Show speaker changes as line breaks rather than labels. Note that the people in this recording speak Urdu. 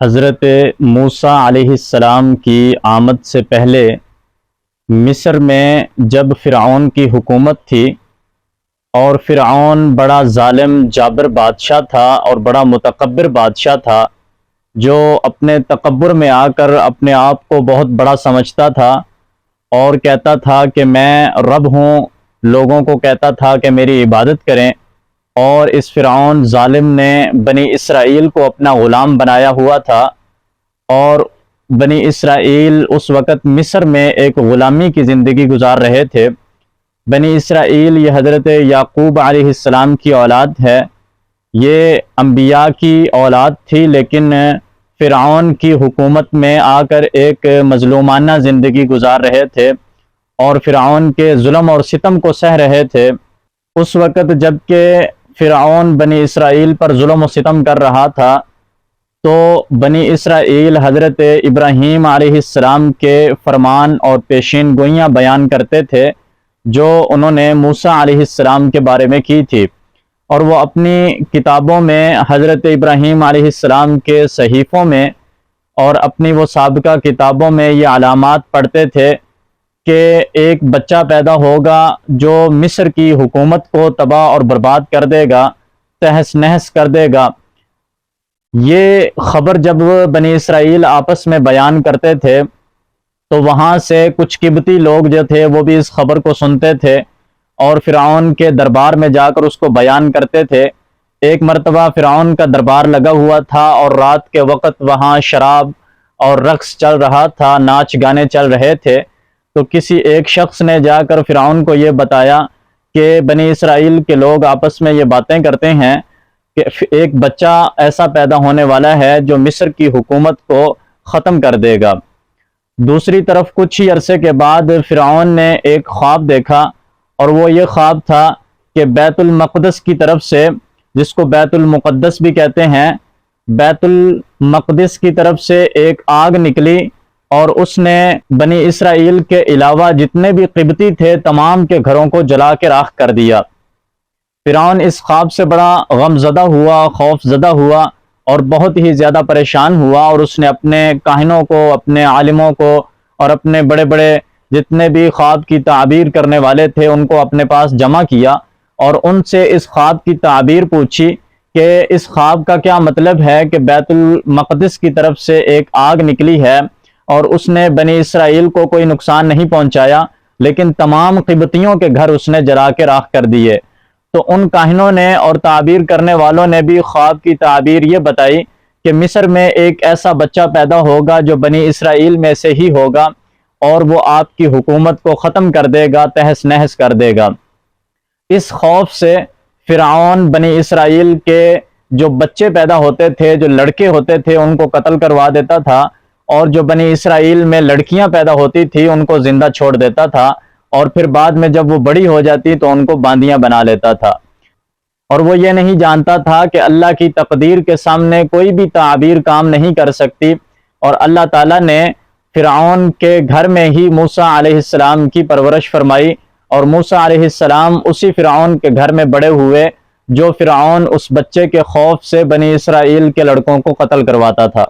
حضرت موسیٰ علیہ السلام کی آمد سے پہلے مصر میں جب فرعون کی حکومت تھی اور فرعون بڑا ظالم جابر بادشاہ تھا اور بڑا متکبر بادشاہ تھا، جو اپنے تکبر میں آ کر اپنے آپ کو بہت بڑا سمجھتا تھا اور کہتا تھا کہ میں رب ہوں، لوگوں کو کہتا تھا کہ میری عبادت کریں۔ اور اس فرعون ظالم نے بنی اسرائیل کو اپنا غلام بنایا ہوا تھا، اور بنی اسرائیل اس وقت مصر میں ایک غلامی کی زندگی گزار رہے تھے۔ بنی اسرائیل یہ حضرت یعقوب علیہ السلام کی اولاد ہے، یہ انبیاء کی اولاد تھی، لیکن فرعون کی حکومت میں آ کر ایک مظلومانہ زندگی گزار رہے تھے اور فرعون کے ظلم اور ستم کو سہ رہے تھے۔ اس وقت جب کہ فرعون بنی اسرائیل پر ظلم و ستم کر رہا تھا، تو بنی اسرائیل حضرت ابراہیم علیہ السلام کے فرمان اور پیشین گوئیاں بیان کرتے تھے جو انہوں نے موسیٰ علیہ السلام کے بارے میں کی تھی، اور وہ اپنی کتابوں میں حضرت ابراہیم علیہ السلام کے صحیفوں میں اور اپنی وہ سابقہ کتابوں میں یہ علامات پڑھتے تھے کہ ایک بچہ پیدا ہوگا جو مصر کی حکومت کو تباہ اور برباد کر دے گا، تہس نہس کر دے گا۔ یہ خبر جب بنی اسرائیل آپس میں بیان کرتے تھے تو وہاں سے کچھ قبطی لوگ جو تھے وہ بھی اس خبر کو سنتے تھے اور فرعون کے دربار میں جا کر اس کو بیان کرتے تھے۔ ایک مرتبہ فرعون کا دربار لگا ہوا تھا اور رات کے وقت وہاں شراب اور رقص چل رہا تھا، ناچ گانے چل رہے تھے، تو کسی ایک شخص نے جا کر فرعون کو یہ بتایا کہ بنی اسرائیل کے لوگ آپس میں یہ باتیں کرتے ہیں کہ ایک بچہ ایسا پیدا ہونے والا ہے جو مصر کی حکومت کو ختم کر دے گا۔ دوسری طرف کچھ ہی عرصے کے بعد فرعون نے ایک خواب دیکھا، اور وہ یہ خواب تھا کہ بیت المقدس کی طرف سے، جس کو بیت المقدس بھی کہتے ہیں، بیت المقدس کی طرف سے ایک آگ نکلی اور اس نے بنی اسرائیل کے علاوہ جتنے بھی قبطی تھے تمام کے گھروں کو جلا کے راکھ کر دیا۔ فرعون اس خواب سے بڑا غم زدہ ہوا، خوف زدہ ہوا اور بہت ہی زیادہ پریشان ہوا، اور اس نے اپنے کاہنوں کو، اپنے عالموں کو اور اپنے بڑے بڑے جتنے بھی خواب کی تعبیر کرنے والے تھے ان کو اپنے پاس جمع کیا اور ان سے اس خواب کی تعبیر پوچھی کہ اس خواب کا کیا مطلب ہے کہ بیت المقدس کی طرف سے ایک آگ نکلی ہے اور اس نے بنی اسرائیل کو کوئی نقصان نہیں پہنچایا، لیکن تمام قبطیوں کے گھر اس نے جلا کے راکھ کر دیے۔ تو ان کاہنوں نے اور تعبیر کرنے والوں نے بھی خواب کی تعبیر یہ بتائی کہ مصر میں ایک ایسا بچہ پیدا ہوگا جو بنی اسرائیل میں سے ہی ہوگا اور وہ آپ کی حکومت کو ختم کر دے گا، تہس نہس کر دے گا۔ اس خوف سے فرعون بنی اسرائیل کے جو بچے پیدا ہوتے تھے، جو لڑکے ہوتے تھے، ان کو قتل کروا دیتا تھا، اور جو بنی اسرائیل میں لڑکیاں پیدا ہوتی تھی ان کو زندہ چھوڑ دیتا تھا، اور پھر بعد میں جب وہ بڑی ہو جاتی تو ان کو باندیاں بنا لیتا تھا۔ اور وہ یہ نہیں جانتا تھا کہ اللہ کی تقدیر کے سامنے کوئی بھی تعبیر کام نہیں کر سکتی، اور اللہ تعالیٰ نے فرعون کے گھر میں ہی موسیٰ علیہ السلام کی پرورش فرمائی، اور موسیٰ علیہ السلام اسی فرعون کے گھر میں بڑے ہوئے جو فرعون اس بچے کے خوف سے بنی اسرائیل کے لڑکوں کو قتل کرواتا تھا۔